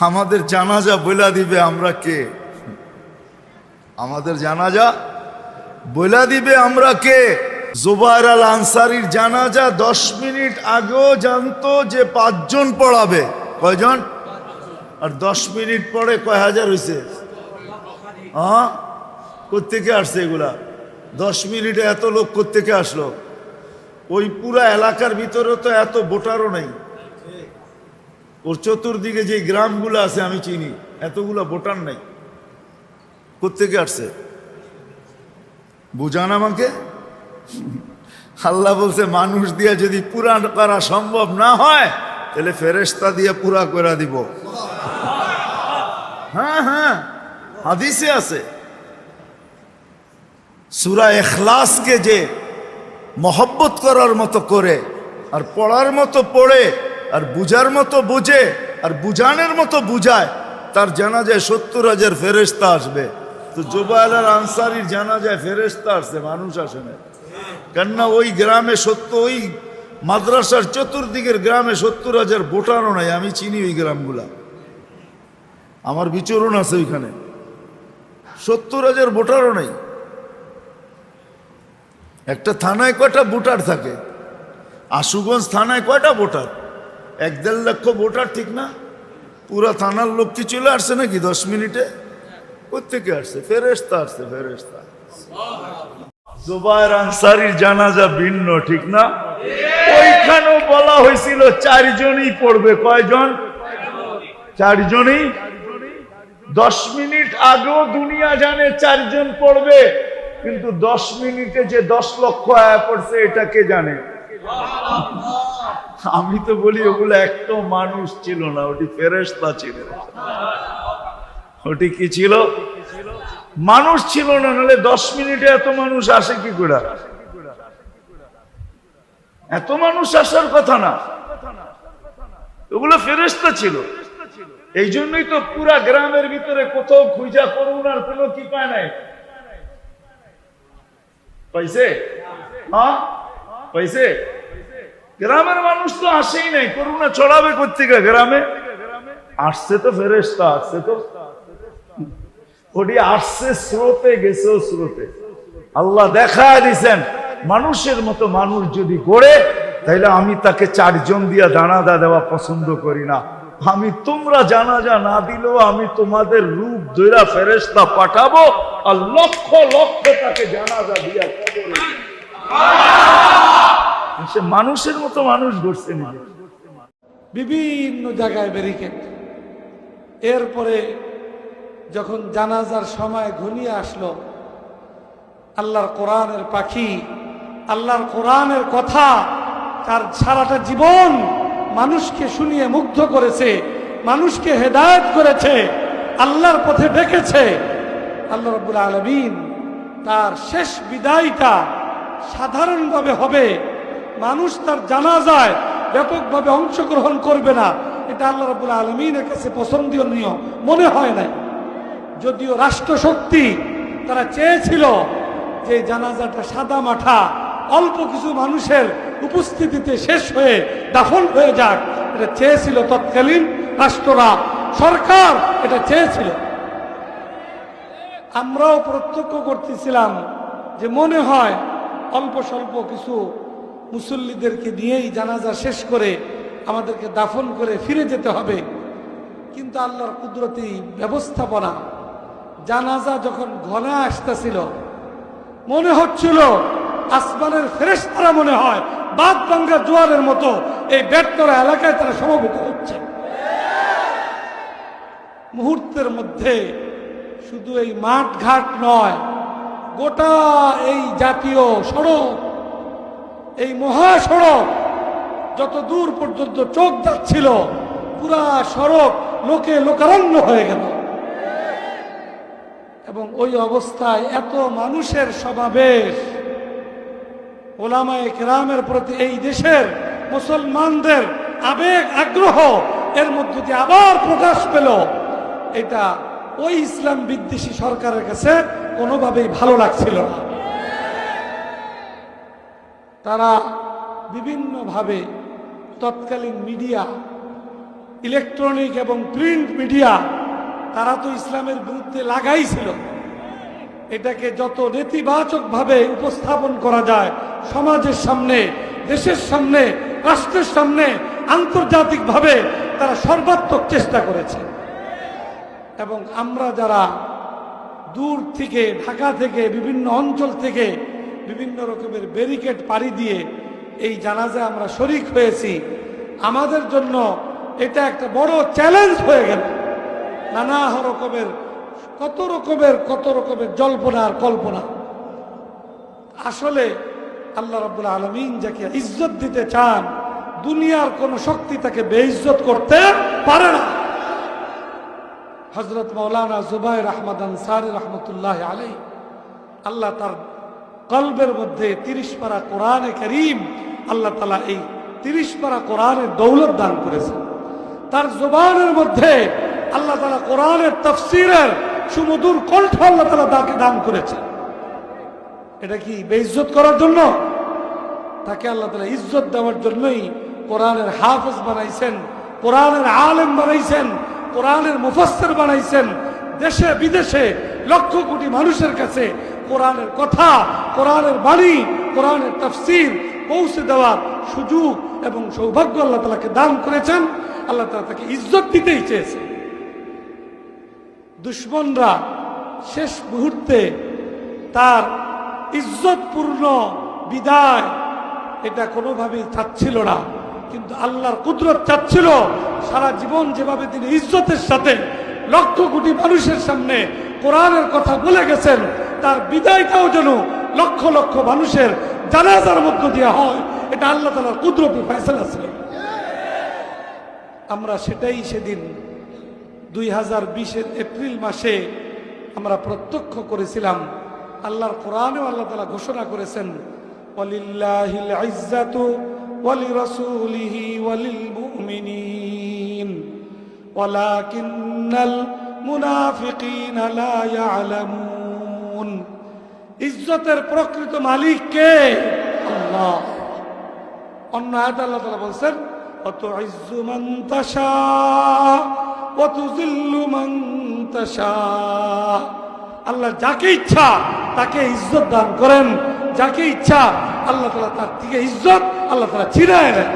আমাদের জানাজা বইলা দিবে আমরা কে? আমাদের জানাজা বইলা দিবে আমরা কে? জুবায়ের আল আনসারীর জানাজা 10 মিনিট আগেও জানতো যে 5 জন পড়াবে। কয়জন? আর 10 মিনিট পরে কয় হাজার হয়েছে? হ্যাঁ, কোত্থেকে আসছে এগুলা? 10 মিনিটে এত লোক কোত্থেকে আসলো? ওই পুরা এলাকার ভিতরে তো এত ভোটারও নেই। ওর চতুর্দিকে যে গ্রামগুলো আছে আমি চিনি, এতগুলা ভোটার নাই। কোত্থেকে আসছে বুঝান আমাকে। আল্লাহ বলছে মানুষ দিয়া যদি পুরা করা সম্ভব না হয় তাহলে ফেরেশতা দিয়ে পুরা করে দিব। হ্যাঁ হ্যাঁ, হাদিসে আছে। সূরা ইখলাসকে যে মহব্বত করার মতো করে আর পড়ার মতো পড়ে আর বুঝার মতো বুঝে আর বুঝানোর মতো বুঝায়, তার জানাজায় 70,000 ফেরেশতা আসবে। তো জুবায়ের আল আনসারীর জানাজায় ফেরেশতা আসছে, মানুষ আসে না। কেননা ওই গ্রামে ওই মাদ্রাসার চতুর্দিকের গ্রামে 70,000 ভোটারও নাই। আমি চিনি ওই গ্রামগুলা, আমার বিচরণ আছে ওইখানে। 70,000 ভোটারও নাই। একটা থানায় কয়টা ভোটার থাকে? আশুগঞ্জ থানায় কয়টা ভোটার? 1-1.5 লক্ষ ভোটার, ঠিক না? পুরা থানার লোক কি চলে আসছে নাকি 10 মিনিটে? কোত্থেকে আসছে? ফেরেশতা আসছে, ফেরেশতা। জুবায়ের আনসারীর জানাজা ভিন্ন, ঠিক না? ওইখানেও বলা হয়েছিল 4 জনই পড়বে। কয়জন? 4 জনই। 10 মিনিট আগেও দুনিয়া জানে 4 জন পড়বে, কিন্তু 10 মিনিটে যে 10 লক্ষ আয়া পড়ছে এটা কে জানে? আমি তো বলি ওগুলো একটা মানুষ ছিল না, ওটি ফেরেশতা ছিল। ওটি কি ছিল? মানুষ ছিল না, নাহলে 10 মিনিটে এত মানুষ আসে কি করে? এত মানুষ আসার কথা না, ওগুলো ফেরেশতা ছিল। এই জন্যই তো পুরা গ্রামের ভিতরে কোথাও খুঁজা করুন আর কোনো কি পায় নাই। পাইছে? হ্যাঁ পাইছে। গ্রামের মানুষ তো আসেই নাই, করুণা ছড়াবে কোত্থেকে? গ্রামে আসছে তো ফেরেশতা, আসছে তো। ওটি আসছে স্রোতে, গেছেও স্রোতে। আল্লাহ দেখা দিছেন মানুষের মতো মানুষ যদি গড়ে, তাইলে আমি তাকে 4 জন দিয়া জানাজা দেওয়া পছন্দ করি না। আমি তোমরা জানাজা না দিলেও আমি তোমাদের রূপ ধইরা ফেরেশতা পাঠাবো আর লক্ষ লক্ষ তাকে জানাজা দিয়া কবরে। সে মানুষের মতো মানুষ গড়ছে না। বিভিন্ন জায়গায় ব্যারিকেড। এরপরে যখন জানাজার সময় ঘনিয়ে আসলো, আল্লাহর কোরআনের পাখি, আল্লাহর কোরআনের কথা তার সারাটা জীবন মানুষকে শুনিয়ে মুগ্ধ করেছে, মানুষকে হেদায়েত করেছে, আল্লাহর পথে ডেকেছে। আল্লাহ রাব্বুল আলামিন তার শেষ বিদায়টা সাধারণভাবে হবে, মানুষ তার জানাজায় ব্যাপকভাবে অংশগ্রহণ করবে না, এটা আল্লাহ রাব্বুল আলামিনের কাছে পছন্দনীয় মনে হয় নাই। যদিও রাষ্ট্রশক্তি তারা চেয়েছিল যে জানাজাটা সাদা মাঠা অল্প কিছু মানুষের উপস্থিতিতে শেষ হয়ে দাফন হয়ে যাক, এটা চেয়েছিল তৎকালীন রাষ্ট্ররা, সরকার এটা চেয়েছিল। আমরাও প্রত্যক্ষ করতেছিলাম যে মনে হয় অল্প স্বল্প কিছু মুসল্লিদেরকে নিয়েই জানাজা শেষ করে আমাদেরকে দাফন করে ফিরে যেতে হবে। কিন্তু আল্লাহর কুদরতি ব্যবস্থাপনা, জানাজা যখন ঘনে আসতেছিল, মনে হচ্ছিল আসমানের ফেরেশতারা মনে হয় বাদ ভাঙ্গা জোয়ারের মতো এই বেটতরা এলাকায় তারা সমবেত হচ্ছে। মুহূর্তের মধ্যে শুধু এই মাঠ ঘাট নয়, গোটা এই জাতীয় সড়ক, এই মহাসড়ক যত দূর পর্যন্ত চোখ যাচ্ছিল, পুরা সড়ক লোকে লোকারণ্য হয়ে গেল। এবং ওই অবস্থায় এত মানুষের সমাবেশ, ওলামায়ে কেরামের প্রতি এই দেশের মুসলমানদের আবেগ আগ্রহ এর মধ্যে দিয়ে আবার প্রকাশ পেল, এটা ওই ইসলাম বিদ্বেষী সরকারের কাছে কোনোভাবেই ভালো লাগছিল না। তারা বিভিন্নভাবে তৎকালীন মিডিয়া ইলেকট্রনিক এবং প্রিন্ট মিডিয়া তারা তো ইসলামের বিরুদ্ধে লাগাইছিল। এটাকে যত নেতিবাচকভাবে উপস্থাপন করা যায় সমাজের সামনে, দেশের সামনে, রাষ্ট্রের সামনে, আন্তর্জাতিকভাবে তারা সর্বাত্মক চেষ্টা করেছে। এবং আমরা যারা দূর থেকে, ঢাকা থেকে, বিভিন্ন অঞ্চল থেকে বিভিন্ন রকমের ব্যারিকেড পাড়ি দিয়ে এই জানাজায় আমরা শরীক হয়েছি, আমাদের জন্য এটা একটা বড় চ্যালেঞ্জ হয়ে গেল। নানা রকমের কত রকমের জল্পনা আর কল্পনা। আসলে আল্লাহ রাব্বুল আলামিন যাকে ইজ্জত দিতে চান, দুনিয়ার কোন শক্তি তাকে বেইজ্জত করতে পারে না। হযরত মাওলানা জুবায়ের আহমদ আনসারী রাহমাতুল্লাহি আলাইহি, আল্লাহ তার কলবের মধ্যে 30 পারা কোরআনে কারীম, আল্লাহ তাআলা এই 30 পারা কোরআনের দৌলত দান করেছেন। তার জবানের মধ্যে আল্লাহ তাআলা কোরআনের তাফসীরের সুমধুর কণ্ঠ আল্লাহ তাআলা তাকে দান করেছেন। এটা কি বেইজ্জত করার জন্য? তাকে আল্লাহ তাআলা ইজ্জত দেওয়ার জন্যই কোরআনের হাফেজ বানাইছেন, কোরআনের আলেম বানাইছেন, কোরআনের মুফাসসির বানাইছেন। দেশে বিদেশে লক্ষ কোটি মানুষের কাছে কোরআনের কথা, কোরআনের বাণী, কোরআনের তাফসীর পৌঁছে দেওয়ার সুযোগ এবং সৌভাগ্য আল্লাহ তাআলাকে দান করেছেন। আল্লাহ তাআলা তাকে ইজ্জত দিতেই চেয়েছেন। দুশমনরা শেষ মুহূর্তে তার ইজ্জতপূর্ণ বিদায় এটা কোনোভাবেই চাচ্ছিল না, কিন্তু আল্লাহর কুদরত চাচ্ছিল সারা জীবন যেভাবে তিনি ইজ্জতের সাথে লক্ষ কোটি মানুষের সামনে কোরআনের কথা বলে গেছেন, তার বিদায়টাও যেন লক্ষ লক্ষ মানুষের জানাজার মধ্য দিয়ে হয়। এটা আল্লাহ তাআলার কুদরতি ফয়সালা ছিল। আমরা সেটাই সেদিন 2020-এর এপ্রিল মাসে আমরা প্রত্যক্ষ করেছিলাম। আল্লাহর কোরআনেও আল্লাহ তাআলা ঘোষণা করেছেন, ওয়ালিল্লাহিল ইজ্জাতু ওয়ালিরাসূলিহি ওয়ালিল মুমিনিন ওয়ালাকিন্নাল মুনাফিকিনা লা ইয়ালামুন। ইজ্জতের প্রকৃত মালিক কে? আল্লাহ। অন্য আয়াতে আল্লাহ তাআলা বলেন, ওয়াতুইজ্জু মান তাশা ওয়া তুযিল্লু মান তাশা। আল্লাহ যাকে ইচ্ছা তাকে ইজ্জত দান করেন, যাকে ইচ্ছা আল্লাহ তাআলা তার থেকে ইজ্জত আল্লাহ তাআলা ছিনায় নেন।